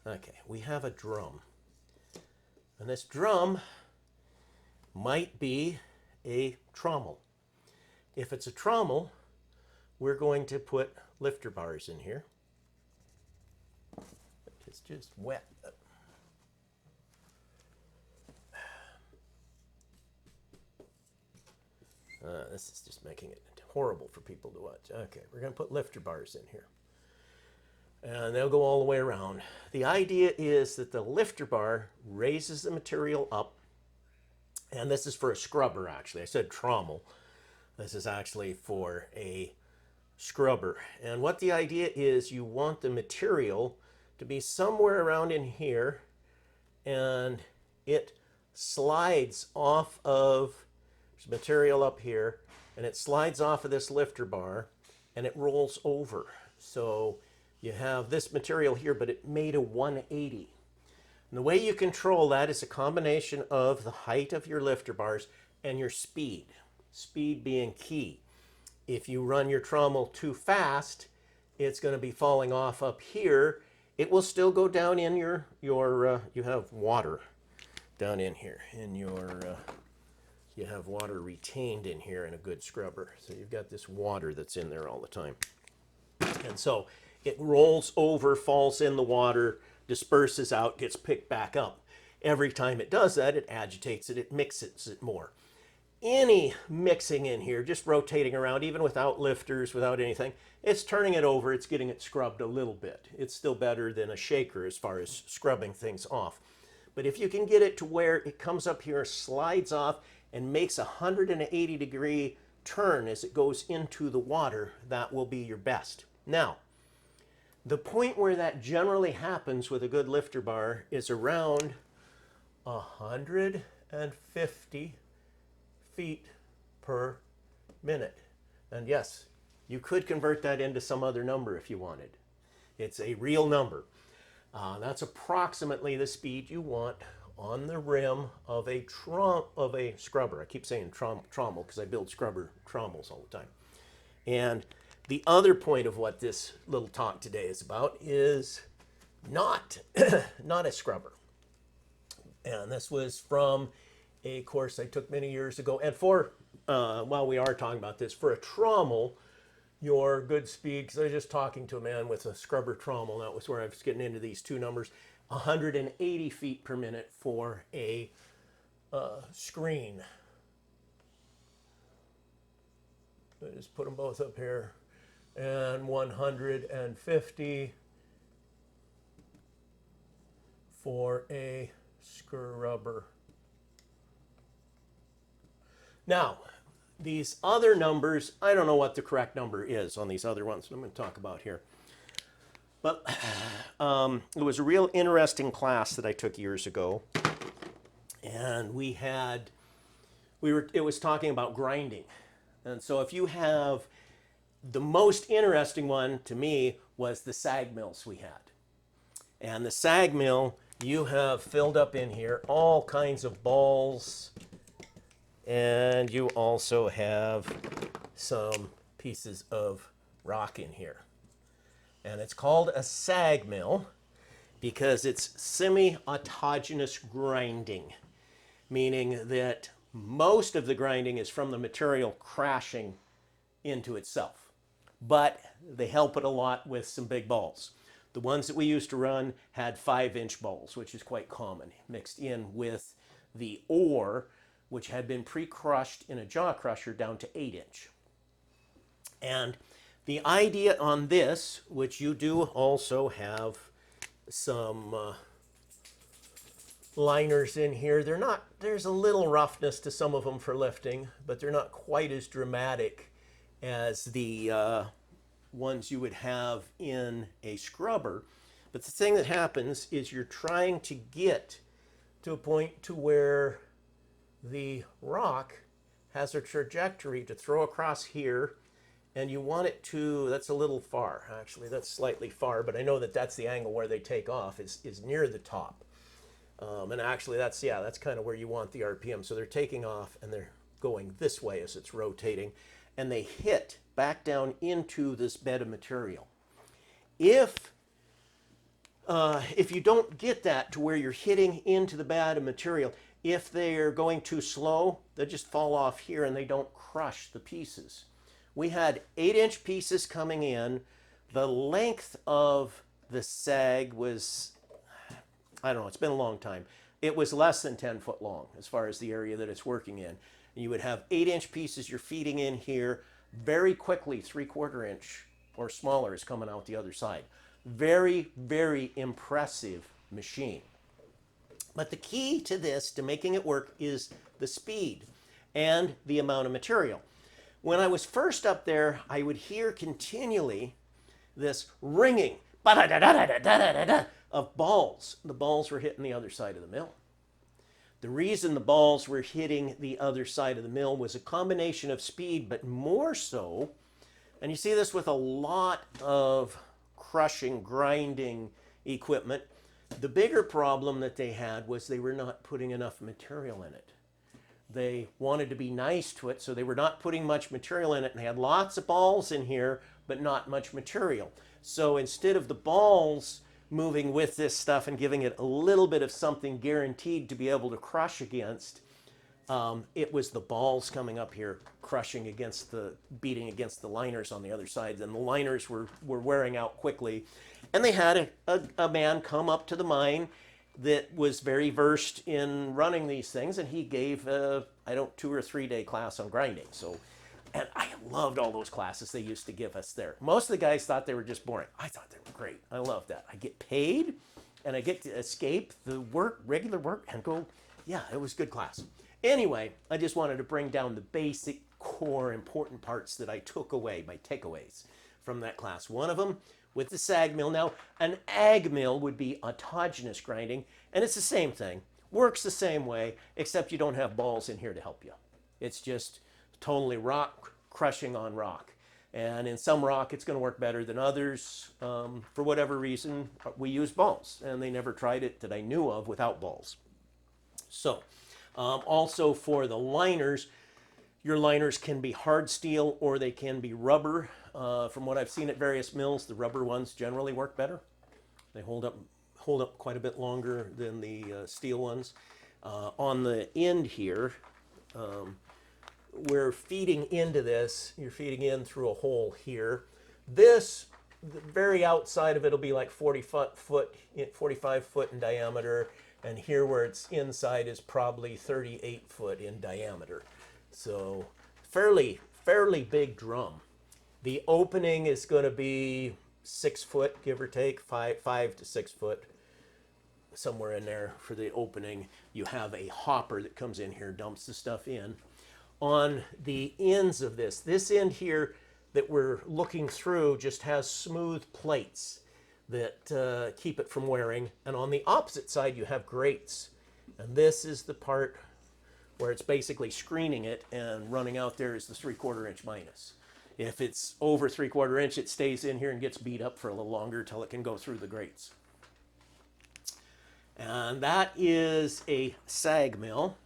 Okay, we have a drum. And this drum might be a trommel. If it's a trommel, we're going to put lifter bars in here. It's just wet. This is just making it horrible for people to watch. Okay, we're going to put lifter bars in here. And they'll go all the way around. The idea is that the lifter bar raises the material up. And this is for a scrubber, actually. I said trommel. This is actually for a scrubber. And what the idea is, you want the material to be somewhere around in here, and it slides off of, there's material up here, and it slides off of this lifter bar, and it rolls over. So you have this material here, but it made a 180. And the way you control that is a combination of the height of your lifter bars and your speed. Speed being key. If you run your trommel too fast, it's going to be falling off up here. It will still go down in your you have water down in here. In your, you have water retained in here in a good scrubber. So you've got this water that's in there all the time. And so it rolls over, falls in the water, disperses out, gets picked back up. Every time it does that, it agitates it, it mixes it more. Any mixing in here, just rotating around, even without lifters, without anything, it's turning it over, it's getting it scrubbed a little bit. It's still better than a shaker as far as scrubbing things off. But if you can get it to where it comes up here, slides off, and makes a 180-degree turn as it goes into the water, that will be your best. Now, the point where that generally happens with a good lifter bar is around 150 feet per minute. And yes, you could convert that into some other number if you wanted. It's a real number. That's approximately the speed you want on the rim of a scrubber. I keep saying trommel because I build scrubber trommels all the time. And the other point of what this little talk today is about is not a scrubber. And this was from a course I took many years ago. And for, while we are talking about this, for a trommel, your good speed, because I was just talking to a man with a scrubber trommel, that was where I was getting into these two numbers, 180 feet per minute for a screen. I just put them both up here. And 150 for a scrubber. Now, these other numbers, I don't know what the correct number is on these other ones I'm going to talk about here. But it was a real interesting class that I took years ago. And it was talking about grinding. And so if you have, the most interesting one to me was the SAG mills we had. And the SAG mill, you have filled up in here all kinds of balls. And you also have some pieces of rock in here. And it's called a SAG mill because it's semi-autogenous grinding, meaning that most of the grinding is from the material crashing into itself. But they help it a lot with some big balls. The ones that we used to run had 5-inch balls, which is quite common, mixed in with the ore, which had been pre-crushed in a jaw crusher down to 8-inch. And the idea on this, which you do also have some liners in here, there's a little roughness to some of them for lifting, but they're not quite as dramatic as the ones you would have in a scrubber. But the thing that happens is you're trying to get to a point to where the rock has a trajectory to throw across here, and you want it to, that's a little far, actually that's slightly far, but I know that that's the angle where they take off, is near the top. And actually that's kind of where you want the RPM. So they're taking off and they're going this way as it's rotating, and they hit back down into this bed of material. If if you don't get that to where you're hitting into the bed of material, if they're going too slow, they just fall off here and they don't crush the pieces. We had 8-inch pieces coming in. The length of the SAG was, I don't know, it's been a long time. It was less than 10 foot long as far as the area that it's working in. You would have 8-inch pieces you're feeding in here. Very quickly, 3/4 inch or smaller is coming out the other side. Very, very impressive machine. But the key to this, to making it work, is the speed and the amount of material. When I was first up there, I would hear continually this ringing of balls. The balls were hitting the other side of the mill. The reason the balls were hitting the other side of the mill was a combination of speed, but more so, and you see this with a lot of crushing, grinding equipment, the bigger problem that they had was they were not putting enough material in it. They wanted to be nice to it, so they were not putting much material in it, and they had lots of balls in here, but not much material. So instead of the balls moving with this stuff and giving it a little bit of something guaranteed to be able to crush against, it was the balls coming up here crushing against beating against the liners on the other side, and the liners were wearing out quickly. And they had a man come up to the mine that was very versed in running these things, and he gave 2 or 3 day class on grinding. And I loved all those classes they used to give us there. Most of the guys thought they were just boring. I thought they were great. I loved that. I get paid, and I get to escape the work, regular work, and go, yeah, it was a good class. Anyway, I just wanted to bring down the basic, core, important parts that I took away, my takeaways from that class. One of them with the SAG mill. Now, an AG mill would be autogenous grinding, and it's the same thing. Works the same way, except you don't have balls in here to help you. It's just totally rock crushing on rock. And in some rock, it's going to work better than others. For whatever reason, we use balls, and they never tried it that I knew of without balls. So, also for the liners, your liners can be hard steel or they can be rubber. From what I've seen at various mills, the rubber ones generally work better. They hold up quite a bit longer than the steel ones. On the end here, we're feeding into this. You're feeding in through a hole here. This, the very outside of it will be like 45 foot in diameter, and here where it's inside is probably 38 foot in diameter. So fairly big drum. The opening is going to be 6 foot, give or take, 5 to 6 foot, somewhere in there for the opening. You have a hopper that comes in here, dumps the stuff in. On the ends of this end here that we're looking through just has smooth plates that keep it from wearing. And on the opposite side, you have grates. And this is the part where it's basically screening it, and running out there is the 3/4 inch minus. If it's over 3/4 inch, it stays in here and gets beat up for a little longer till it can go through the grates. And that is a SAG mill.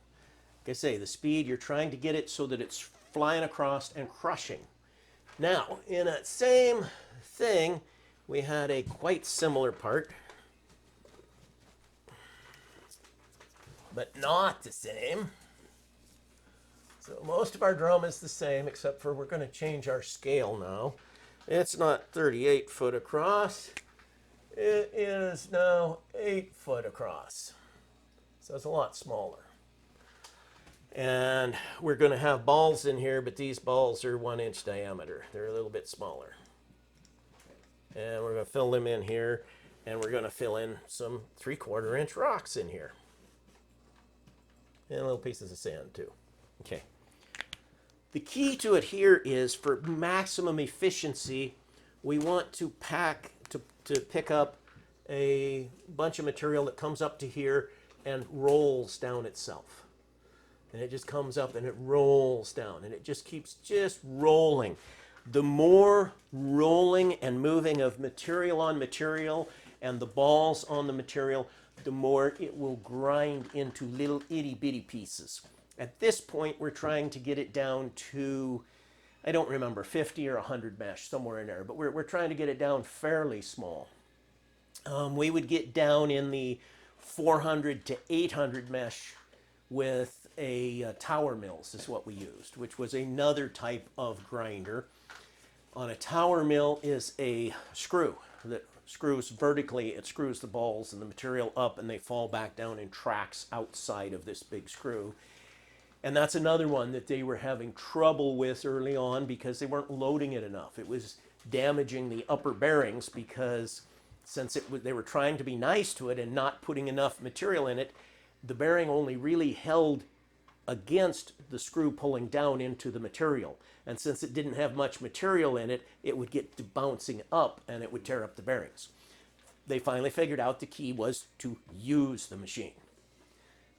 Like I say, the speed, you're trying to get it so that it's flying across and crushing. Now, in that same thing, we had a quite similar part, but not the same. So most of our drum is the same, except for we're going to change our scale now. It's not 38 foot across. It is now 8 foot across. So it's a lot smaller. And we're going to have balls in here, but these balls are 1 inch diameter. They're a little bit smaller. And we're going to fill them in here, and we're going to fill in some 3/4 inch rocks in here. And little pieces of sand too. Okay. The key to it here is, for maximum efficiency, we want to pick up a bunch of material that comes up to here and rolls down itself. And it just comes up and it rolls down, and it just keeps just rolling. The more rolling and moving of material on material and the balls on the material, the more it will grind into little itty bitty pieces. At this point, we're trying to get it down to, I don't remember, 50 or 100 mesh, somewhere in there, but we're trying to get it down fairly small. We would get down in the 400 to 800 mesh with a tower mills is what we used, which was another type of grinder. On a tower mill is a screw that screws vertically. It screws the balls and the material up, and they fall back down in tracks outside of this big screw. And that's another one that they were having trouble with early on because they weren't loading it enough. It was damaging the upper bearings because since they were trying to be nice to it and not putting enough material in it, the bearing only really held against the screw pulling down into the material. And since it didn't have much material in it, it would get to bouncing up and it would tear up the bearings. They finally figured out the key was to use the machine.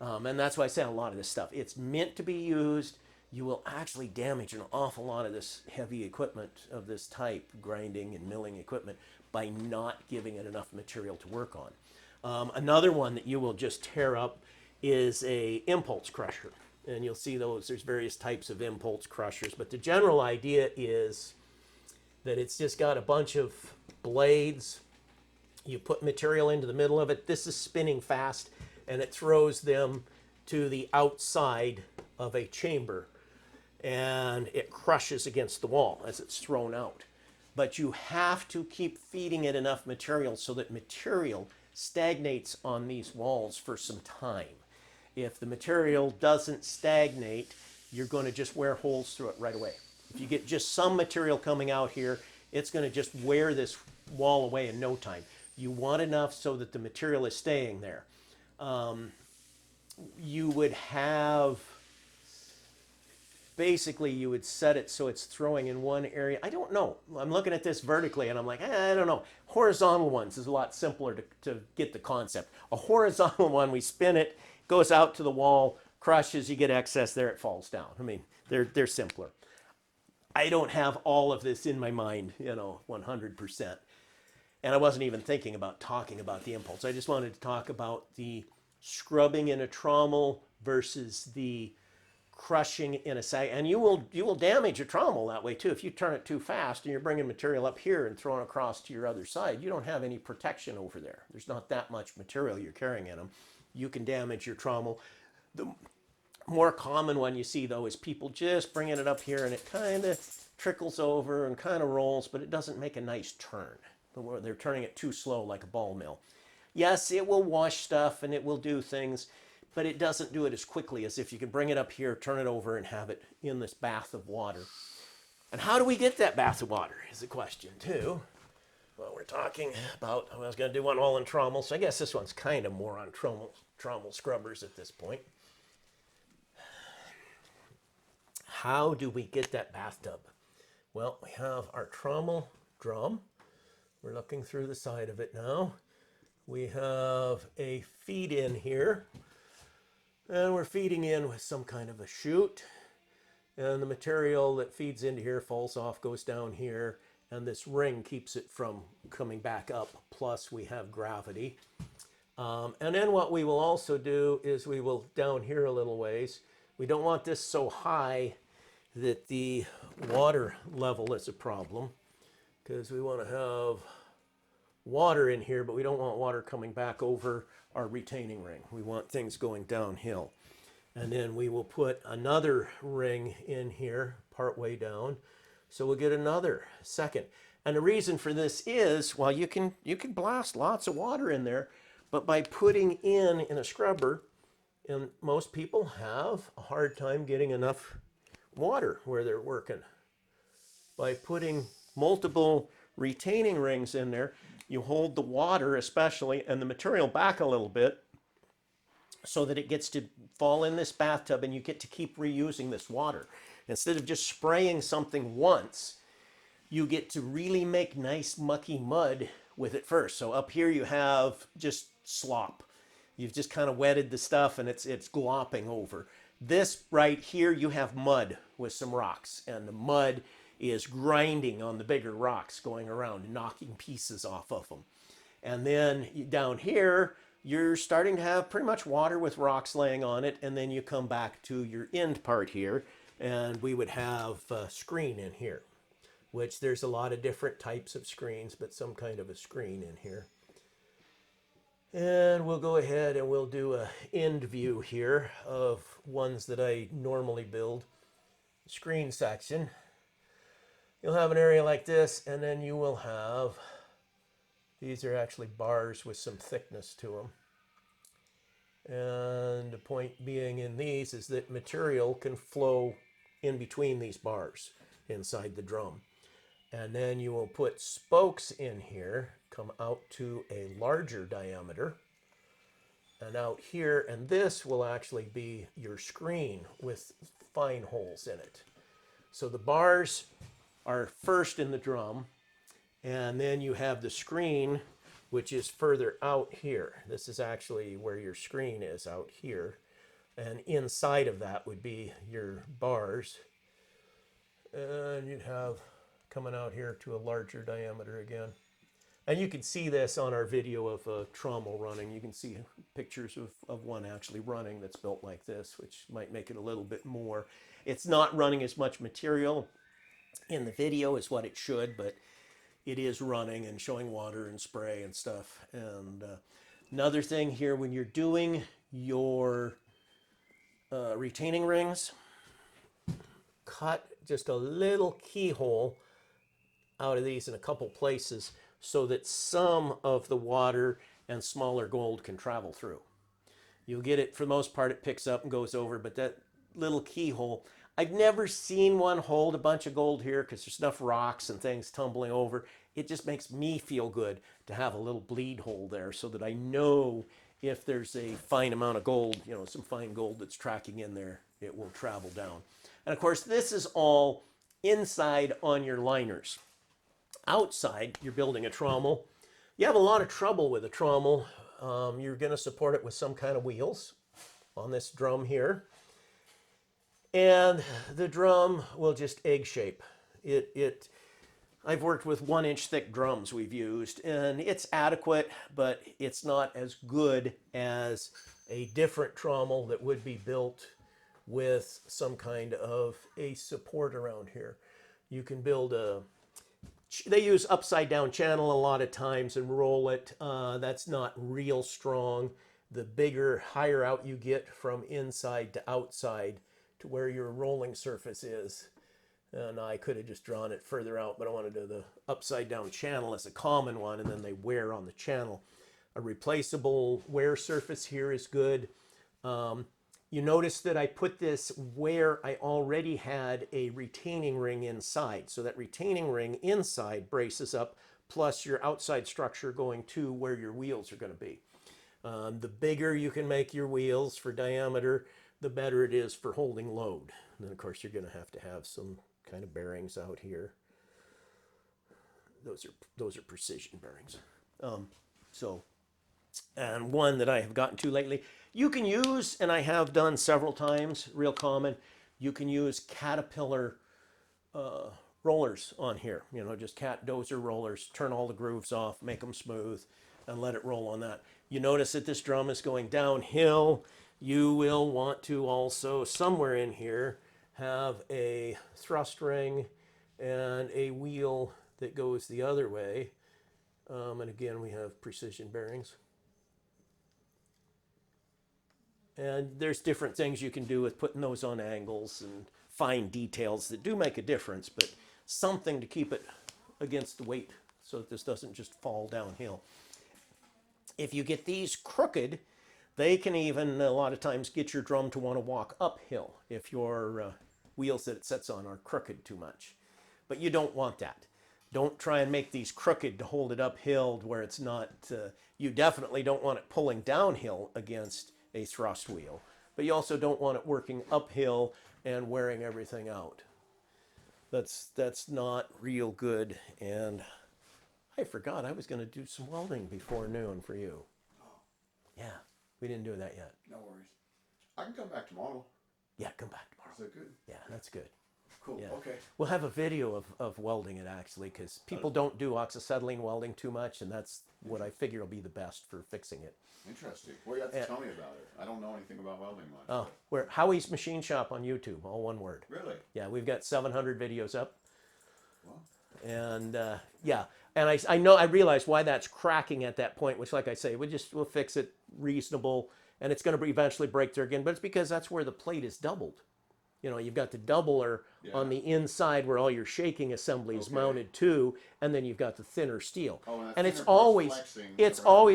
And that's why I say a lot of this stuff. It's meant to be used. You will actually damage an awful lot of this heavy equipment of this type, grinding and milling equipment, by not giving it enough material to work on. Another one that you will just tear up is a impulse crusher. And you'll see those, there's various types of impulse crushers, but the general idea is that it's just got a bunch of blades. You put material into the middle of it. This is spinning fast, and it throws them to the outside of a chamber, and it crushes against the wall as it's thrown out. But you have to keep feeding it enough material so that material stagnates on these walls for some time. If the material doesn't stagnate, you're going to just wear holes through it right away. If you get just some material coming out here, it's going to just wear this wall away in no time. You want enough so that the material is staying there. You would have, basically you would set it so it's throwing in one area. I don't know. I'm looking at this vertically and I'm like, I don't know. Horizontal ones is a lot simpler to get the concept. A horizontal one, we spin it, goes out to the wall, crushes, you get excess there, it falls down. I mean, they're simpler. I don't have all of this in my mind, 100%. And I wasn't even thinking about talking about the impulse. I just wanted to talk about the scrubbing in a trommel versus the crushing in a SAG. And you will damage a trommel that way too. If you turn it too fast and you're bringing material up here and throwing across to your other side, you don't have any protection over there. There's not that much material you're carrying in them. You can damage your trommel. The more common one you see though is people just bringing it up here and it kind of trickles over and kind of rolls, but it doesn't make a nice turn. They're turning it too slow like a ball mill. Yes, it will wash stuff and it will do things, but it doesn't do it as quickly as if you can bring it up here, turn it over, and have it in this bath of water. And how do we get that bath of water is the question too. Well, we're talking about, I was going to do one all in trommel, so I guess this one's kind of more on trommel scrubbers at this point. How do we get that bathtub? Well, we have our trommel drum. We're looking through the side of it now. We have a feed in here, and we're feeding in with some kind of a chute, and the material that feeds into here falls off, goes down here, and this ring keeps it from coming back up, plus we have gravity. And then what we will also do is we will down here a little ways. We don't want this so high that the water level is a problem, because we want to have water in here, but we don't want water coming back over our retaining ring. We want things going downhill. And then we will put another ring in here partway down. So we'll get another second. And the reason for this is, well, you can blast lots of water in there, but by putting in a scrubber, and most people have a hard time getting enough water where they're working. By putting multiple retaining rings in there, you hold the water especially and the material back a little bit so that it gets to fall in this bathtub and you get to keep reusing this water. Instead of just spraying something once, you get to really make nice mucky mud with it first. So up here you have just slop. You've just kind of wetted the stuff and it's glopping over. This right here, you have mud with some rocks, and the mud is grinding on the bigger rocks going around, knocking pieces off of them. And then down here, you're starting to have pretty much water with rocks laying on it, and then you come back to your end part here, and we would have a screen in here, which there's a lot of different types of screens, but some kind of a screen in here. And we'll go ahead and we'll do a end view here of ones that I normally build. Screen section. You'll have an area like this, and then you will have, these are actually bars with some thickness to them. And the point being in these is that material can flow in between these bars inside the drum. And then you will put spokes in here, come out to a larger diameter, and out here, and this will actually be your screen with fine holes in it. So the bars are first in the drum, and then you have the screen, which is further out here. This is actually where your screen is, out here. And inside of that would be your bars. And you'd have coming out here to a larger diameter again. And you can see this on our video of Trommel running. You can see pictures of one actually running that's built like this, which might make it a little bit more. It's not running as much material in the video as what it should, but it is running and showing water and spray and stuff. And another thing here, when you're doing your retaining rings, cut just a little keyhole out of these in a couple places so that some of the water and smaller gold can travel through. You'll get it, for the most part, it picks up and goes over, but that little keyhole, I've never seen one hold a bunch of gold here because there's enough rocks and things tumbling over. It just makes me feel good to have a little bleed hole there so that I know if there's a fine amount of gold, you know, some fine gold that's tracking in there, it will travel down. And of course, this is all inside on your liners. Outside, you're building a trommel. You have a lot of trouble with a trommel. You're going to support it with some kind of wheels on this drum here. And the drum will just egg shape. I've worked with 1-inch thick drums we've used, and it's adequate, but it's not as good as a different trommel that would be built with some kind of a support around here. You can build they use upside down channel a lot of times and roll it. That's not real strong. The bigger, higher out you get from inside to outside to where your rolling surface is. And I could have just drawn it further out, but I wanted to do the upside down channel as a common one, and then they wear on the channel. A replaceable wear surface here is good. You notice that I put this where I already had a retaining ring inside. So that retaining ring inside braces up, plus your outside structure going to where your wheels are going to be. The bigger you can make your wheels for diameter, the better it is for holding load. And then of course you're going to have some kind of bearings out here. Those are precision bearings. And one that I have gotten to lately, you can use, and I have done several times, real common, you can use Caterpillar rollers on here. You know, just cat dozer rollers, turn all the grooves off, make them smooth, and let it roll on that. You notice that this drum is going downhill. You will want to also, somewhere in here, have a thrust ring and a wheel that goes the other way. And again, we have precision bearings. And there's different things you can do with putting those on angles and fine details that do make a difference, but something to keep it against the weight so that this doesn't just fall downhill. If you get these crooked, they can even a lot of times get your drum to want to walk uphill if your wheels that it sets on are crooked too much. But you don't want that. Don't try and make these crooked to hold it uphill where it's not, you definitely don't want it pulling downhill against a thrust wheel, but you also don't want it working uphill and wearing everything out. That's not real good. And I forgot I was going to do some welding before noon for you. Yeah, we didn't do that yet. No worries. I can come back tomorrow. Yeah, come back tomorrow. Is that good? Yeah, that's good. Cool. Yeah. Okay. We'll have a video of welding it actually, because people don't do oxyacetylene welding too much, and that's what I figure will be the best for fixing it. Interesting. Well, you have to tell me about it. I don't know anything about welding much. Oh, we're Howie's Machine Shop on YouTube, all one word. Really? Yeah, we've got 700 videos up. Well, And yeah, and I know I realize why that's cracking at that point, which, like I say, we'll fix it reasonable, and it's going to eventually break there again. But it's because that's where the plate is doubled. You know, you've got the doubler on the inside where all your shaking assembly is mounted to, and then you've got the thinner steel. Oh, and it's always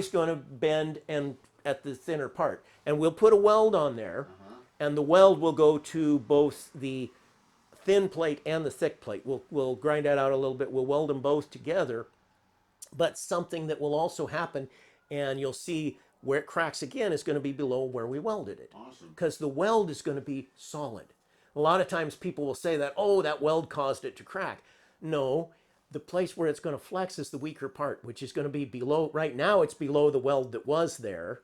going to bend and at the thinner part. And we'll put a weld on there, and the weld will go to both the thin plate and the thick plate. We'll grind that out a little bit. We'll weld them both together. But something that will also happen, and you'll see where it cracks again, is going to be below where we welded it. Awesome. Because the weld is going to be solid. A lot of times people will say that, oh, that weld caused it to crack. No, the place where it's going to flex is the weaker part, which is going to be below. Right now it's below the weld that was there,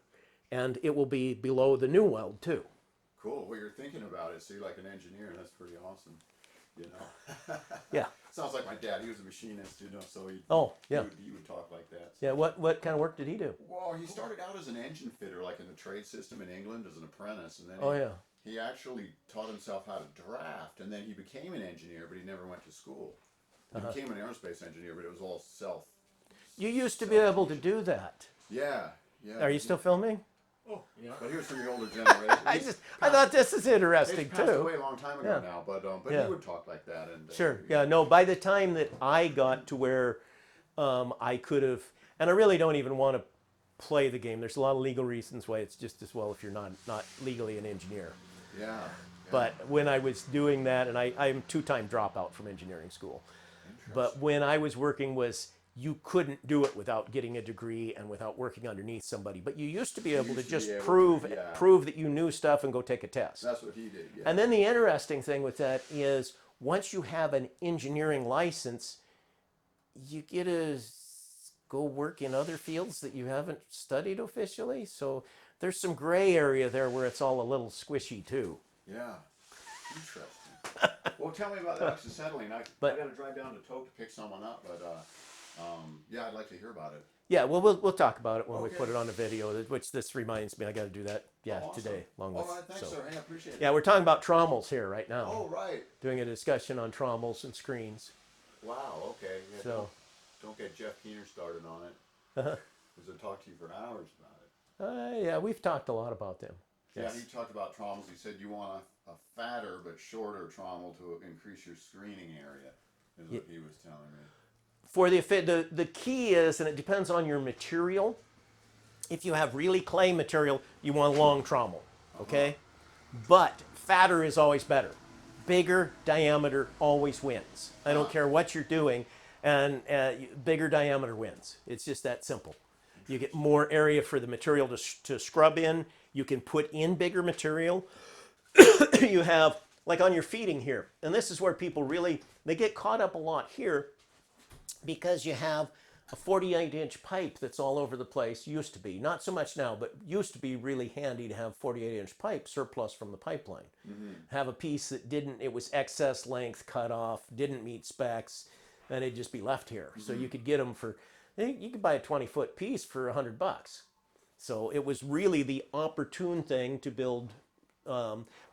and it will be below the new weld too. Cool. Well, you're thinking about it. See, like an engineer, that's pretty awesome. You know. Yeah. Sounds like my dad. He was a machinist, you know, so he. He would talk like that. So. Yeah. What kind of work did he do? Well, he started out as an engine fitter, like in the trade system in England, as an apprentice, and then. He actually taught himself how to draft, and then he became an engineer, but he never went to school. He became an aerospace engineer, but it was all self. You used to be able to do that. Yeah. Are you still filming? Oh, yeah. But he was from the older generation. I thought this is interesting he passed too. away a long time ago now, but he would talk like that. And sure. Yeah. No. By the time that I got to where I could have, and I really don't even want to play the game. There's a lot of legal reasons why it's just as well if you're not legally an engineer. Yeah. But when I was doing that, and I'm a 2-time dropout from engineering school, but when I was working you couldn't do it without getting a degree and without working underneath somebody. But you used to be able to just prove that you knew stuff and go take a test. That's what he did. Yeah. And then the interesting thing with that is once you have an engineering license, you get to go work in other fields that you haven't studied officially. So there's some gray area there where it's all a little squishy too. Yeah, interesting. Well, tell me about the oxyacetylene. I got to drive down to Toke to pick someone up, but yeah, I'd like to hear about it. Yeah, well, we'll talk about it when we put it on the video. Which this reminds me, I got to do that. Yeah, awesome. Today. Along with, all right, thanks, sir. Hey, I appreciate it. Yeah, we're talking about trommels here right now. Oh, right. Doing a discussion on trommels and screens. Wow. Okay. Yeah, so don't get Jeff Keener started on it. Because he'll talk to you for hours about it. Yeah, we've talked a lot about them. Yes. Yeah, he talked about trommels. He said you want a fatter but shorter trommel to increase your screening area, is what he was telling me. For the key is, and it depends on your material. If you have really clay material, you want a long trommel, okay? But fatter is always better. Bigger diameter always wins. I don't care what you're doing, and bigger diameter wins. It's just that simple. You get more area for the material to scrub in. You can put in bigger material. You have, like on your feeding here, and this is where people they get caught up a lot here because you have a 48-inch pipe that's all over the place. Used to be, not so much now, but used to be really handy to have 48-inch pipe surplus from the pipeline. Have a piece that it was excess length cut off, didn't meet specs, and it'd just be left here. So you could get them you could buy a 20-foot piece for $100. So it was really the opportune thing to build.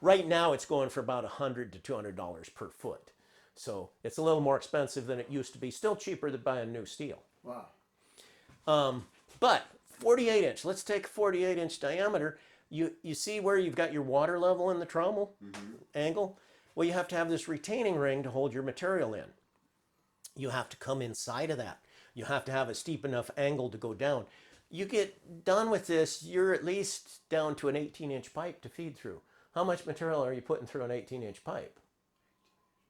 Right now it's going for about $100 to $200 per foot. So it's a little more expensive than it used to be. Still cheaper than buying new steel. Wow. But 48-inch, let's take 48-inch diameter. You see where you've got your water level in the trommel angle? Well, you have to have this retaining ring to hold your material in. You have to come inside of that. You have to have a steep enough angle to go down. You get done with this, you're at least down to an 18-inch pipe to feed through. How much material are you putting through an 18-inch pipe?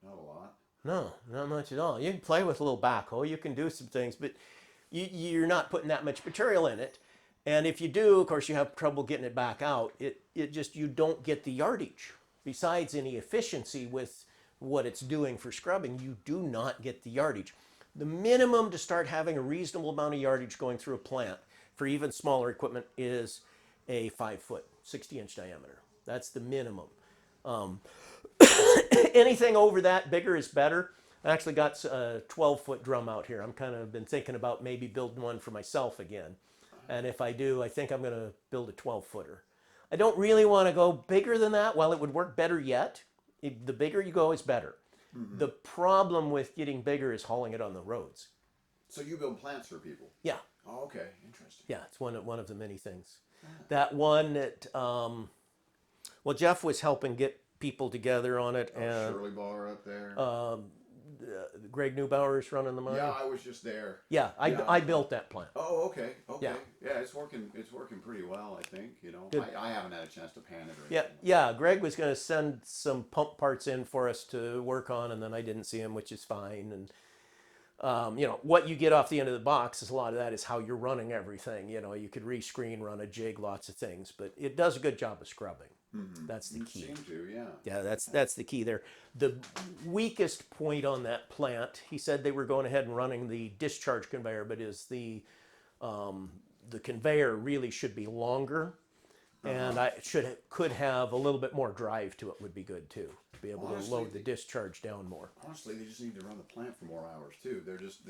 Not a lot. No, not much at all. You can play with a little backhoe, you can do some things, but you're not putting that much material in it. And if you do, of course, you have trouble getting it back out. You don't get the yardage. Besides any efficiency with what it's doing for scrubbing, you do not get the yardage. The minimum to start having a reasonable amount of yardage going through a plant for even smaller equipment is a 5-foot, 60-inch diameter. That's the minimum. Anything over that, bigger is better. I actually got a 12-foot drum out here. I'm kind of been thinking about maybe building one for myself again. And if I do, I think I'm going to build a 12-footer. I don't really want to go bigger than that. While it would work better yet, the bigger you go is better. The problem with getting bigger is hauling it on the roads. So you build plants for people? Yeah. Oh, okay, interesting. Yeah, it's one of the many things. That one that, well, Jeff was helping get people together on it, and Shirley Bar up there. Greg Neubauer's running the mine. Yeah, I was just there. Yeah, I built that plant. Oh, okay, okay. Yeah. Yeah, it's working pretty well, I think. You know, I haven't had a chance to pan it or Yeah, anything. yeah. Greg was going to send some pump parts in for us to work on, and then I didn't see him, which is fine. And you know, what you get off the end of the box is a lot of that is how you're running everything. You know, you could rescreen, run a jig, lots of things, but it does a good job of scrubbing. That's the key. Seem to, yeah. Yeah, that's the key there. The weakest point on that plant, he said they were going ahead and running the discharge conveyor, but is the conveyor really should be longer, and could have a little bit more drive to it would be good too. To be able to load the discharge down more. Honestly, they just need to run the plant for more hours too. They're just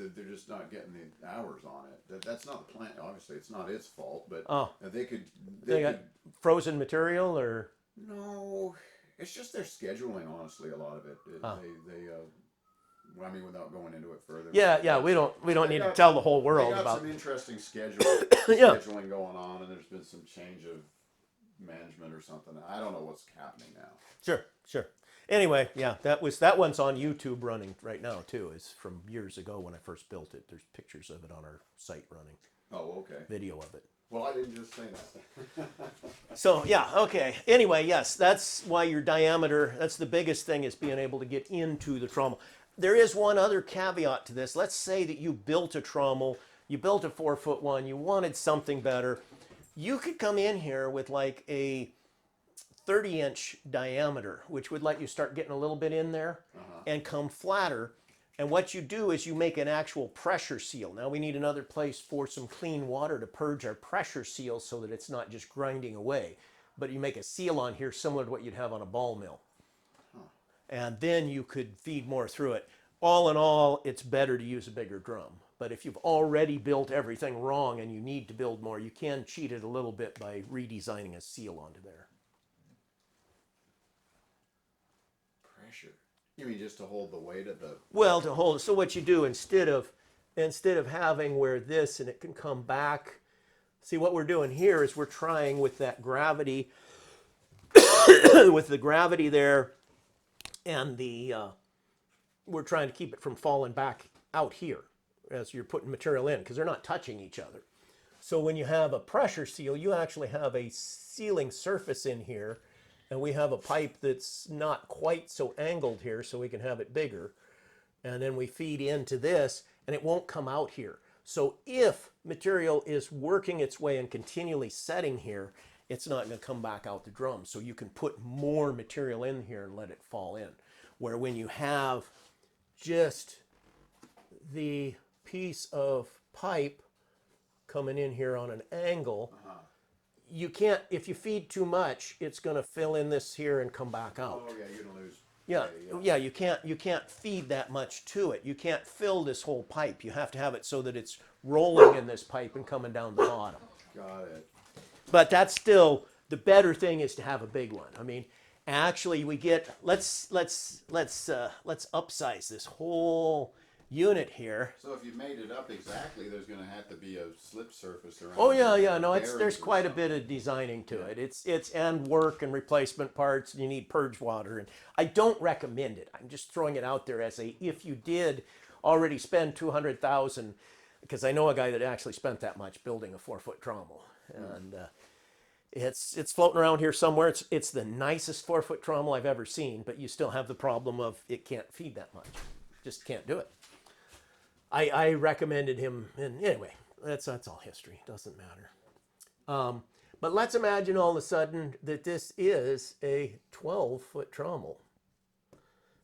not getting the hours on it. That's not the plant. Obviously, it's not its fault, but they could. They got frozen material, or no, it's just their scheduling. Honestly, a lot of it. Well, I mean, without going into it further. Yeah. We don't need to tell the whole world about. Some interesting scheduling going on, and there's been some change of management or something. I don't know what's happening now. Sure. Anyway, yeah, that one's on YouTube running right now too. It's from years ago when I first built it. There's pictures of it on our site running. Oh, okay. Video of it. Well, I didn't just say that. So yeah, okay. Anyway, yes, that's why your diameter. That's the biggest thing, is being able to get into the trommel. There is one other caveat to this. Let's say that you built a trommel, you built a 4-foot one, you wanted something better. You could come in here with like a 30-inch diameter, which would let you start getting a little bit in there and come flatter. And what you do is you make an actual pressure seal. Now we need another place for some clean water to purge our pressure seal so that it's not just grinding away. But you make a seal on here similar to what you'd have on a ball mill. And then you could feed more through it. All in all, it's better to use a bigger drum. But if you've already built everything wrong and you need to build more, you can cheat it a little bit by redesigning a seal onto there. Pressure. You mean just to hold the weight of the... Well, to hold. So what you do, instead of having where this and it can come back, see what we're doing here is we're trying with that gravity, with the gravity there, and we're trying to keep it from falling back out here as you're putting material in, because they're not touching each other. So when you have a pressure seal, you actually have a sealing surface in here, and we have a pipe that's not quite so angled here, so we can have it bigger. And then we feed into this, and it won't come out here. So if material is working its way and continually setting here, it's not going to come back out the drum. So you can put more material in here and let it fall in. Where when you have just the piece of pipe coming in here on an angle, you can't, if you feed too much, it's going to fill in this here and come back out. Oh, yeah, you're going to lose. Yeah, you can't feed that much to it. You can't fill this whole pipe. You have to have it so that it's rolling in this pipe and coming down the bottom. Got it. But that's still, the better thing is to have a big one. I mean, actually we get, let's upsize this whole unit here. So if you made it up exactly, there's going to have to be a slip surface around. Oh yeah, no, there's quite a bit of designing to it. It's and work and replacement parts, and you need purge water, and I don't recommend it. I'm just throwing it out there as a, if you did already spend $200,000, because I know a guy that actually spent that much building a 4-foot trommel, and it's floating around here somewhere. It's the nicest 4-foot trommel I've ever seen, but you still have the problem of it can't feed that much. Just can't do it. I recommended him, and anyway, that's all history. Doesn't matter. But let's imagine all of a sudden that this is a 12-foot trommel.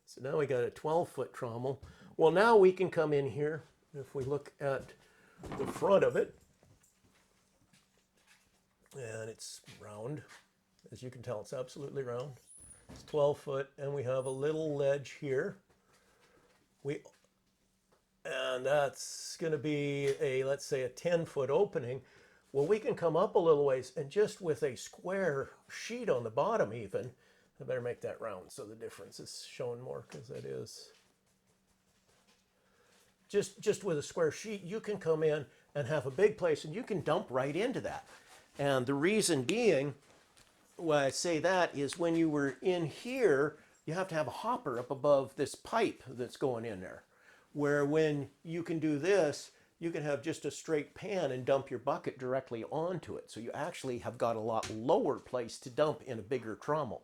So now we got a 12-foot trommel. Well, now we can come in here. If we look at the front of it, and it's round. As you can tell, it's absolutely round. It's 12 foot, and we have a little ledge here. And that's going to be a, let's say, a 10-foot opening. Well, we can come up a little ways, and just with a square sheet on the bottom even, I better make that round so the difference is shown more, because that is just with a square sheet. You can come in and have a big place and you can dump right into that. And the reason being why I say that is when you were in here, you have to have a hopper up above this pipe that's going in there. Where when you can do this, you can have just a straight pan and dump your bucket directly onto it. So you actually have got a lot lower place to dump in a bigger trommel.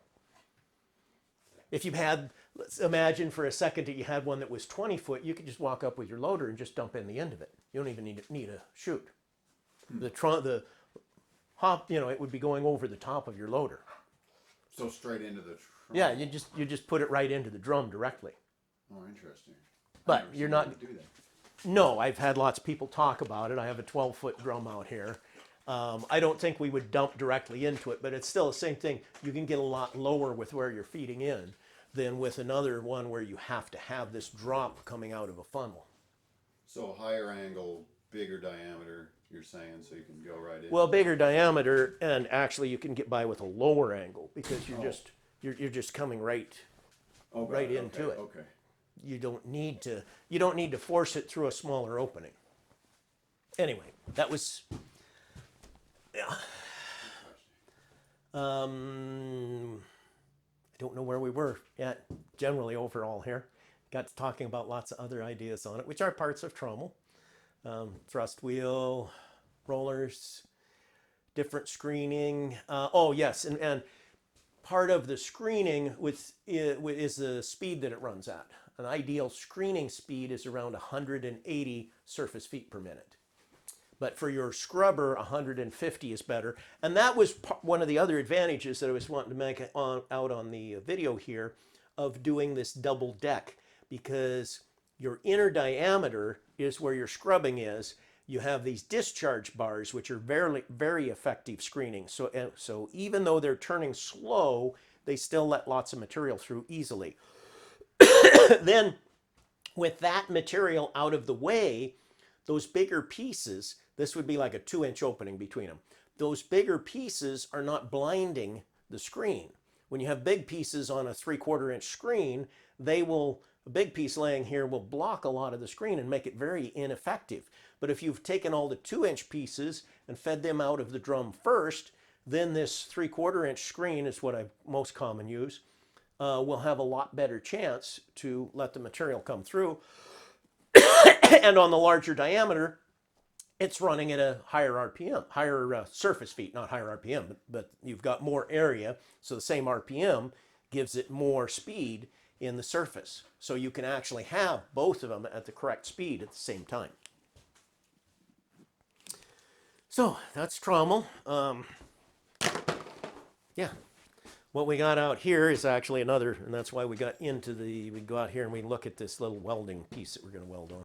If you had, let's imagine for a second that you had one that was 20 foot, you could just walk up with your loader and just dump in the end of it. You don't even need a chute. The hop, it would be going over the top of your loader. So straight into the trommel. Yeah, you just put it right into the drum directly. Oh, interesting. But you're not. Do that. No, I've had lots of people talk about it. I have a 12-foot drum out here. I don't think we would dump directly into it, but it's still the same thing. You can get a lot lower with where you're feeding in than with another one where you have to have this drop coming out of a funnel. So higher angle, bigger diameter, you're saying, so you can go right in. Well, bigger diameter, and actually you can get by with a lower angle because you're just coming right into it. Okay. You don't need to force it through a smaller opening. Anyway, that was I don't know where we were yet generally overall here. Got to talking about lots of other ideas on it, which are parts of Trommel. Thrust wheel, rollers, different screening. Oh yes, and part of the screening is the speed that it runs at. An ideal screening speed is around 180 surface feet per minute. But for your scrubber, 150 is better. And that was one of the other advantages that I was wanting to make out on the video here of doing this double deck, because your inner diameter is where your scrubbing is. You have these discharge bars, which are very, very effective screening. So even though they're turning slow, they still let lots of material through easily. Then with that material out of the way, those bigger pieces, this would be like a 2-inch opening between them. Those bigger pieces are not blinding the screen. When you have big pieces on a 3/4-inch screen, a big piece laying here will block a lot of the screen and make it very ineffective. But if you've taken all the 2-inch pieces and fed them out of the drum first, then this 3/4-inch screen is what I most common use, will have a lot better chance to let the material come through. And on the larger diameter, it's running at a higher RPM, higher surface feet, not higher RPM, but you've got more area. So the same RPM gives it more speed in the surface. So you can actually have both of them at the correct speed at the same time. So that's Trommel. Yeah. What we got out here is actually another, and that's why we go out here and we look at this little welding piece that we're going to weld on.